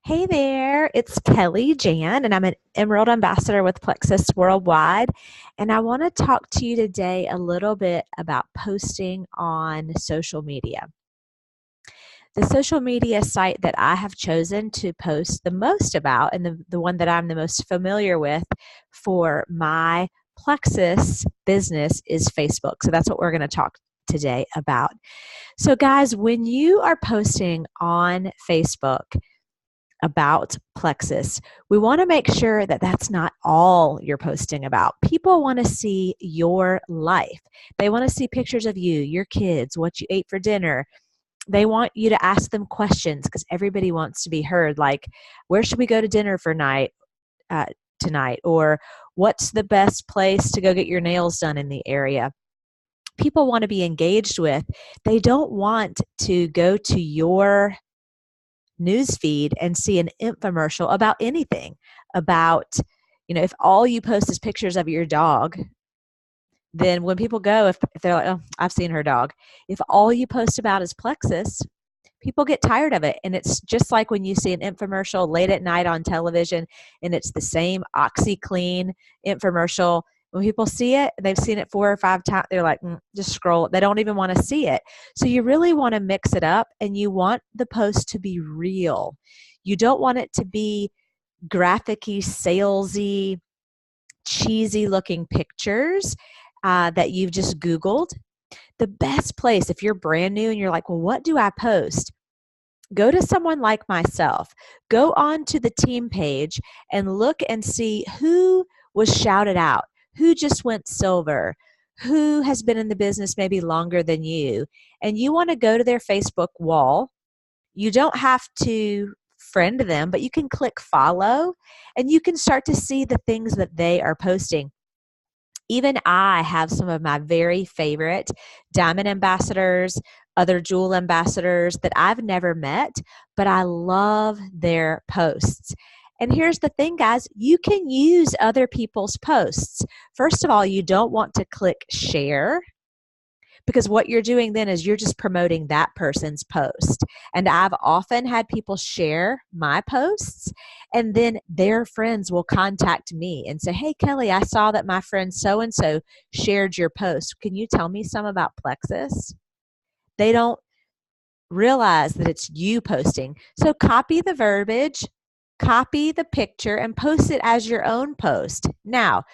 Hey there, it's Kelly Jan, and I'm an Emerald Ambassador with Plexus Worldwide. And I want to talk to you today a little bit about posting on social media. The social media site that I have chosen to post the most about, and the one that I'm the most familiar with for my Plexus business, is Facebook. So that's what we're going to talk today about. So, guys, when you are posting on Facebook about Plexus, we want to make sure that that's not all you're posting about. People want to see your life. They want to see pictures of you, your kids, what you ate for dinner. They want you to ask them questions because everybody wants to be heard, like, where should we go to dinner for tonight? Or what's the best place to go get your nails done in the area? People want to be engaged with. They don't want to go to your newsfeed and see an infomercial about anything. About, if all you post is pictures of your dog, then when people go, if they're like, oh, I've seen her dog. If all you post about is Plexus, people get tired of it. And it's just like when you see an infomercial late at night on television and it's the same OxyClean infomercial. When people see it, they've seen it 4 or 5 times, they're like, just scroll. They don't even want to see it. So you really want to mix it up, and you want the post to be real. You don't want it to be graphic-y, salesy, cheesy looking pictures that you've just Googled. The best place, if you're brand new and you're like, well, what do I post? Go to someone like myself. Go on to the team page and look and see who was shouted out, who just went silver, who has been in the business maybe longer than you. And you want to go to their Facebook wall. You don't have to friend them, but you can click follow and you can start to see the things that they are posting. Even I have some of my very favorite diamond ambassadors, other jewel ambassadors that I've never met, but I love their posts. And here's the thing, guys, you can use other people's posts. First of all, you don't want to click share, because what you're doing then is you're just promoting that person's post. And I've often had people share my posts, and then their friends will contact me and say, hey, Kelly, I saw that my friend so-and-so shared your post. Can you tell me some about Plexus? They don't realize that it's you posting. So copy the verbiage, copy the picture, and post it as your own post. Now,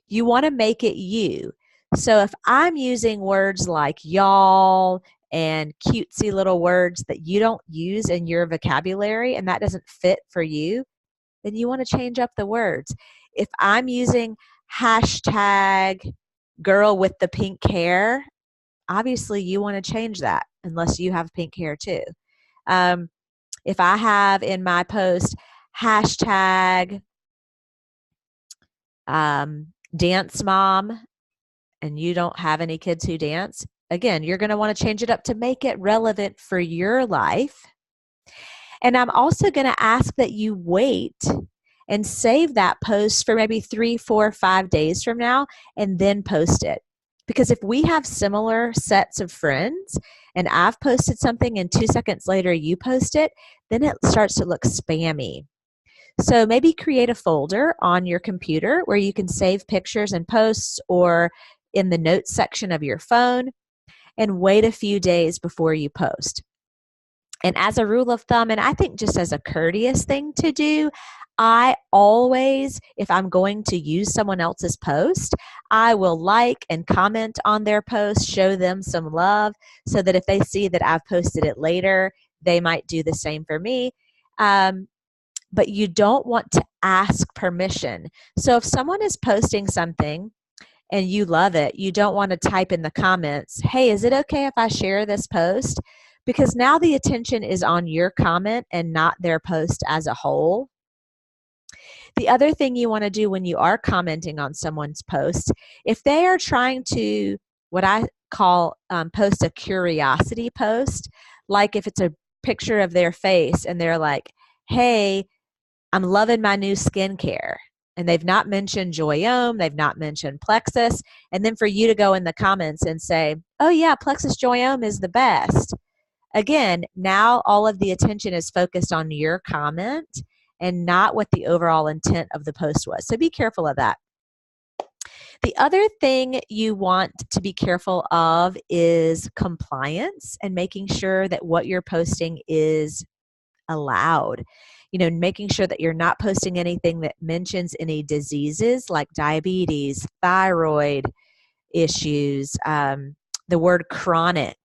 you want to make it you. So if I'm using words like y'all and cutesy little words that you don't use in your vocabulary and that doesn't fit for you, then you want to change up the words. If I'm using hashtag girl with the pink hair, obviously you want to change that unless you have pink hair too. If I have in my post hashtag dance mom, and you don't have any kids who dance, again, you're going to want to change it up to make it relevant for your life. And I'm also going to ask that you wait and save that post for maybe 3, 4, 5 days from now and then post it. Because if we have similar sets of friends and I've posted something and 2 seconds later you post it, then it starts to look spammy. So maybe create a folder on your computer where you can save pictures and posts, or in the notes section of your phone, and wait a few days before you post. And as a rule of thumb, and I think just as a courteous thing to do, I always, if I'm going to use someone else's post, I will like and comment on their post, show them some love, so that if they see that I've posted it later, they might do the same for me. But you don't want to ask permission. So if someone is posting something and you love it, you don't want to type in the comments, hey, is it okay if I share this post? Because now the attention is on your comment and not their post as a whole. The other thing you want to do when you are commenting on someone's post, if they are trying to, what I call post a curiosity post, like if it's a picture of their face and they're like, hey, I'm loving my new skincare. And they've not mentioned Joyome, they've not mentioned Plexus. And then for you to go in the comments and say, oh yeah, Plexus Joyome is the best. Again, now all of the attention is focused on your comment and not what the overall intent of the post was. So be careful of that. The other thing you want to be careful of is compliance and making sure that what you're posting is allowed. You know, making sure that you're not posting anything that mentions any diseases like diabetes, thyroid issues, the word chronic,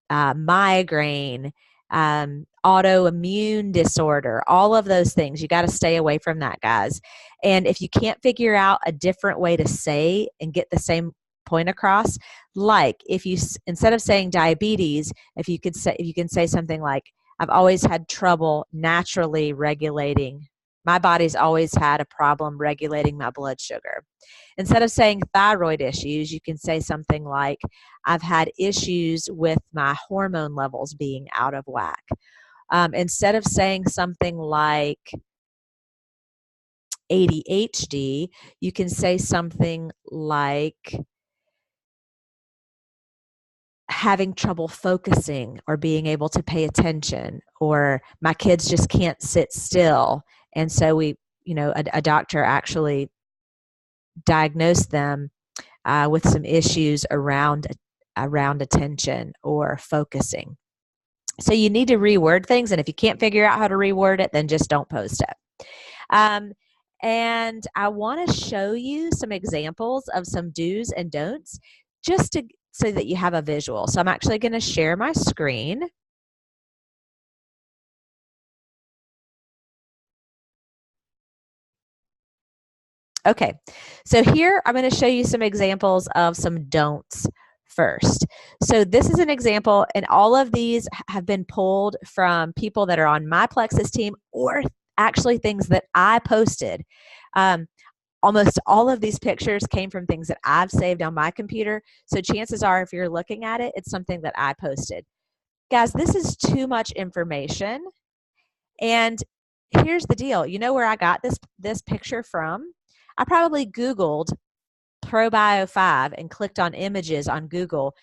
migraine, autoimmune disorder, all of those things. You got to stay away from that, guys. And if you can't figure out a different way to say and get the same point across, like if you, instead of saying diabetes, if you can say something like, I've always had trouble naturally regulating. My body's always had a problem regulating my blood sugar. Instead of saying thyroid issues, you can say something like, I've had issues with my hormone levels being out of whack. Instead of saying something like ADHD, you can say something like having trouble focusing or being able to pay attention, or my kids just can't sit still. And so a doctor actually diagnosed them with some issues around attention or focusing. So you need to reword things, and if you can't figure out how to reword it, then just don't post it. And I want to show you some examples of some do's and don'ts so that you have a visual. So I'm actually going to share my screen. Okay, so here I'm going to show you some examples of some don'ts first. So this is an example, and all of these have been pulled from people that are on my Plexus team or actually things that I posted. Almost all of these pictures came from things that I've saved on my computer. So chances are, if you're looking at it, it's something that I posted. Guys, this is too much information. And here's the deal. You know where I got this picture from? I probably Googled ProBio 5 and clicked on images on Google,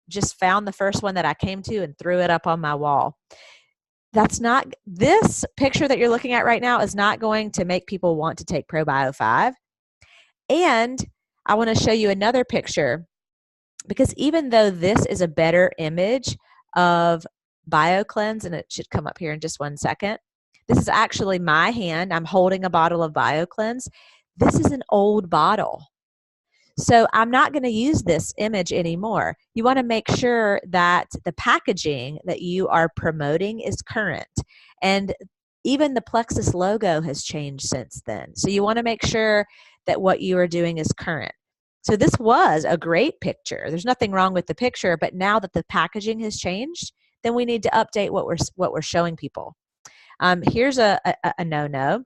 just found the first one that I came to and threw it up on my wall. This picture that you're looking at right now is not going to make people want to take ProBio 5. And I want to show you another picture, because even though this is a better image of BioCleanse, and it should come up here in just one second, this is actually my hand. I'm holding a bottle of BioCleanse. This is an old bottle. So I'm not going to use this image anymore. You want to make sure that the packaging that you are promoting is current. And even the Plexus logo has changed since then. So you want to make sure that what you are doing is current. So this was a great picture. There's nothing wrong with the picture, but now that the packaging has changed, then we need to update what we're showing people. Here's a no-no.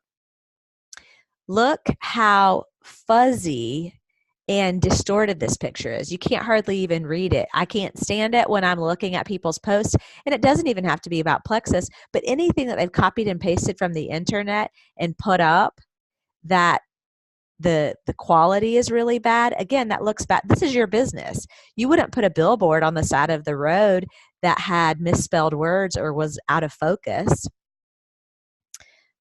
Look how fuzzy and distorted this picture is. You can't hardly even read it. I can't stand it when I'm looking at people's posts, and it doesn't even have to be about Plexus, but anything that they've copied and pasted from the internet and put up that the quality is really bad. Again, that looks bad. This is your business. You wouldn't put a billboard on the side of the road that had misspelled words or was out of focus.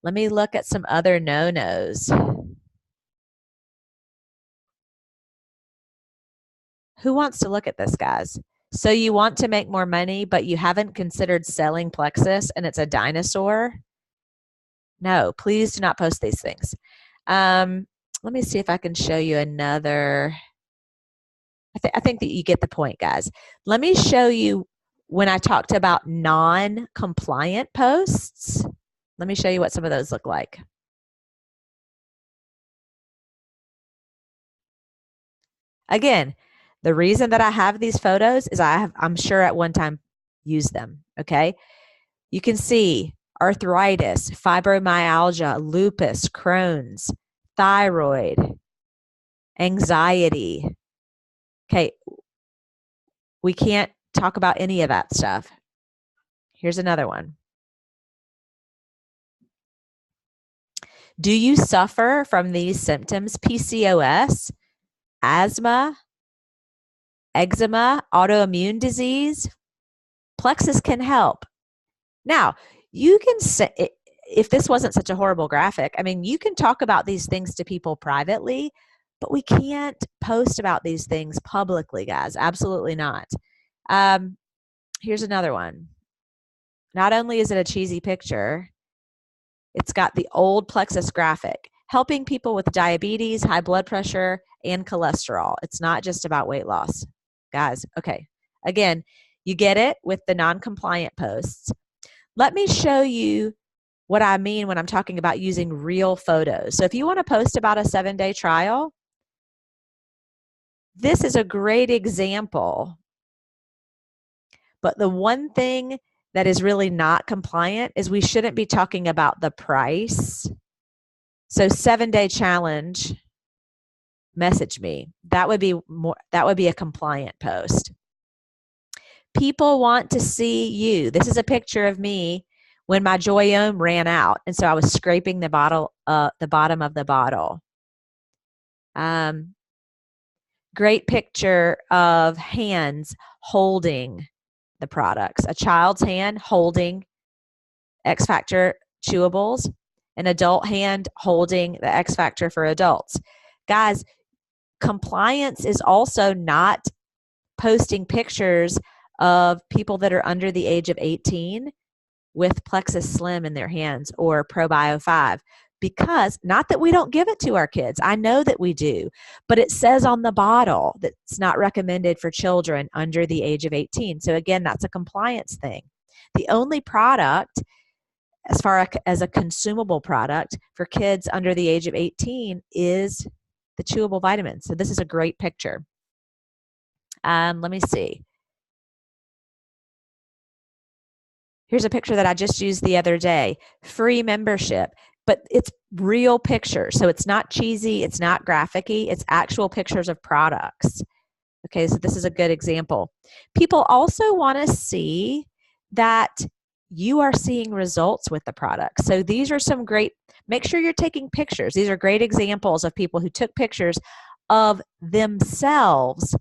Let me look at some other no-nos. Who wants to look at this, guys? So you want to make more money, but you haven't considered selling Plexus and it's a dinosaur? No, please do not post these things. Let me see if I can show you another. I think that you get the point, guys. Let me show you when I talked about non-compliant posts. Let me show you what some of those look like. Again, the reason that I have these photos is I'm sure at one time used them, okay? You can see arthritis, fibromyalgia, lupus, Crohn's, thyroid, anxiety. Okay, we can't talk about any of that stuff. Here's another one. Do you suffer from these symptoms? PCOS, asthma, eczema, autoimmune disease? Plexus can help. Now, you can say, if this wasn't such a horrible graphic, I mean, you can talk about these things to people privately, but we can't post about these things publicly, guys. Absolutely not. Here's another one. Not only is it a cheesy picture, it's got the old Plexus graphic, helping people with diabetes, high blood pressure, and cholesterol. It's not just about weight loss. Guys, okay. Again, you get it with the non-compliant posts. Let me show you what I mean when I'm talking about using real photos. So if you want to post about a 7-day trial, this is a great example. But the one thing that is really not compliant is we shouldn't be talking about the price. So 7-day challenge, message me. That would be a compliant post. People want to see you. This is a picture of me when my Joyome ran out, and so I was scraping the bottom of the bottle. Great picture of hands holding the products. A child's hand holding X Factor chewables, an adult hand holding the X Factor for adults. Guys, compliance is also not posting pictures of people that are under the age of 18 with Plexus Slim in their hands or ProBio 5. Because, not that we don't give it to our kids, I know that we do, but it says on the bottle that it's not recommended for children under the age of 18. So again, that's a compliance thing. The only product, as far as a consumable product for kids under the age of 18, is the chewable vitamins. So this is a great picture. Let me see. Here's a picture that I just used the other day. Free membership, but it's real pictures. So it's not cheesy, it's not graphic-y, it's actual pictures of products. Okay, so this is a good example. People also want to see that you are seeing results with the product. So these are some great, make sure you're taking pictures. These are great examples of people who took pictures of themselves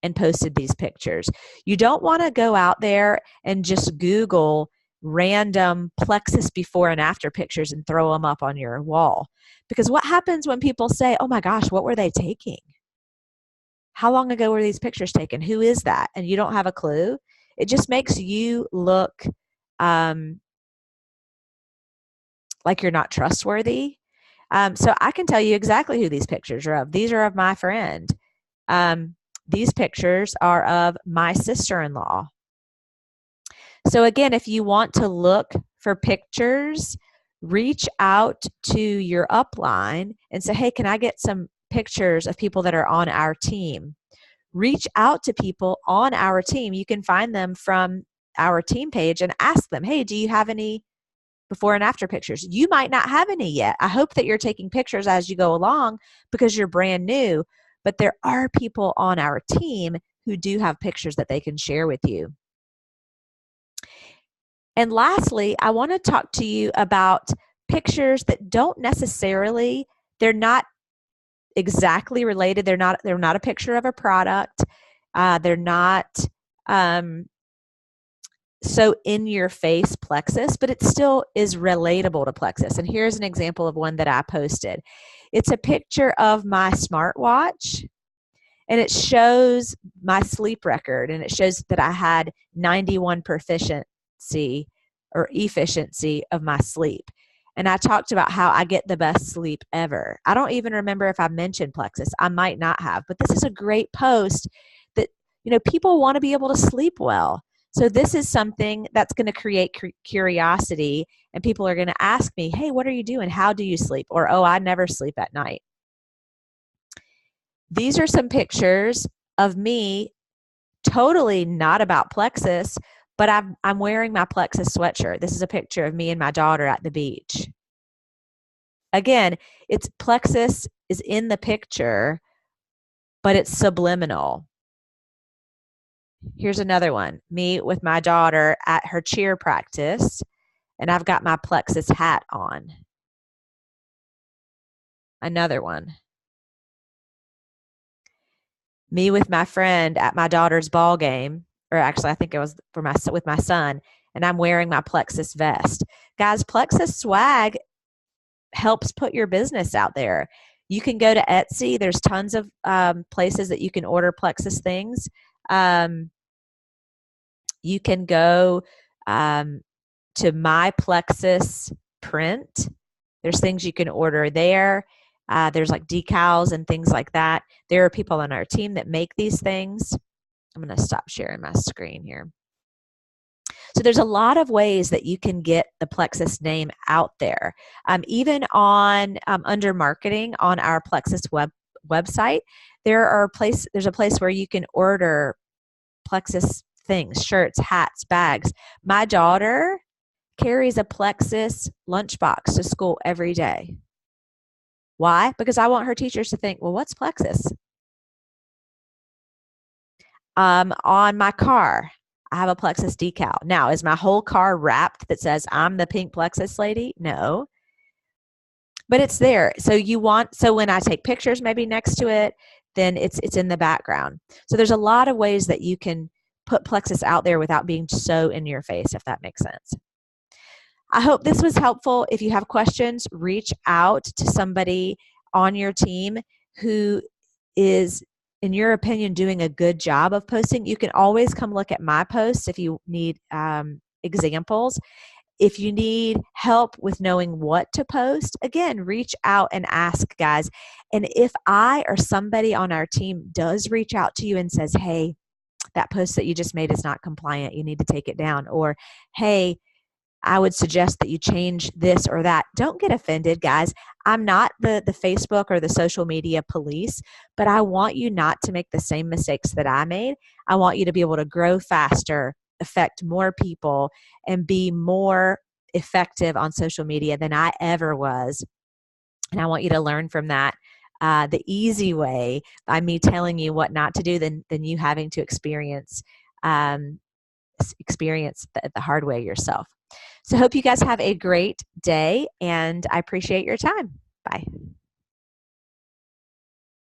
and posted these pictures. You don't want to go out there and just Google random Plexus before and after pictures and throw them up on your wall. Because what happens when people say, oh my gosh, what were they taking? How long ago were these pictures taken? Who is that? And you don't have a clue. It just makes you look like you're not trustworthy. So I can tell you exactly who these pictures are of. These are of my friend. These pictures are of my sister-in-law. So again, if you want to look for pictures, reach out to your upline and say, hey, can I get some pictures of people that are on our team? Reach out to people on our team. You can find them from our team page and ask them, hey, do you have any before and after pictures? You might not have any yet. I hope that you're taking pictures as you go along because you're brand new, but there are people on our team who do have pictures that they can share with you. And lastly, I want to talk to you about pictures that don't necessarily, they're not exactly related. They're not a picture of a product. They're not so in your face Plexus, but it still is relatable to Plexus. And here's an example of one that I posted. It's a picture of my smartwatch, and it shows my sleep record, and it shows that I had 91 proficiency or efficiency of my sleep. And I talked about how I get the best sleep ever. I don't even remember if I mentioned Plexus. I might not have, but this is a great post that, people want to be able to sleep well. So this is something that's going to create curiosity, and people are going to ask me, hey, what are you doing? How do you sleep? Or, oh, I never sleep at night. These are some pictures of me, totally not about Plexus, but I'm wearing my Plexus sweatshirt. This is a picture of me and my daughter at the beach. Again, it's Plexus is in the picture, but it's subliminal. Here's another one, me with my daughter at her cheer practice, and I've got my Plexus hat on. Another one. Me with my friend at my daughter's ball game, or actually I think it was for with my son, and I'm wearing my Plexus vest. Guys, Plexus swag helps put your business out there. You can go to Etsy. There's tons of places that you can order Plexus things. You can go to My Plexus Print. There's things you can order there. There's like decals and things like that. There are people on our team that make these things. I'm going to stop sharing my screen here. So there's a lot of ways that you can get the Plexus name out there. Even on under marketing on our Plexus website, there's a place where you can order Plexus things, shirts, hats, bags. My daughter carries a Plexus lunchbox to school every day. Why? Because I want her teachers to think, well, what's Plexus? On my car, I have a Plexus decal. Now, is my whole car wrapped that says I'm the pink Plexus lady? No. But it's there. So when I take pictures maybe next to it, then it's in the background. So there's a lot of ways that you can put Plexus out there without being so in your face, if that makes sense. I hope this was helpful. If you have questions, reach out to somebody on your team who is, in your opinion, doing a good job of posting. You can always come look at my posts if you need examples. If you need help with knowing what to post, again, reach out and ask, guys. And if I or somebody on our team does reach out to you and says, hey, that post that you just made is not compliant, you need to take it down, or hey, I would suggest that you change this or that. Don't get offended, guys. I'm not the Facebook or the social media police, but I want you not to make the same mistakes that I made. I want you to be able to grow faster, affect more people, and be more effective on social media than I ever was. And I want you to learn from that the easy way by me telling you what not to do than you having to experience the hard way yourself. So hope you guys have a great day, and I appreciate your time. Bye.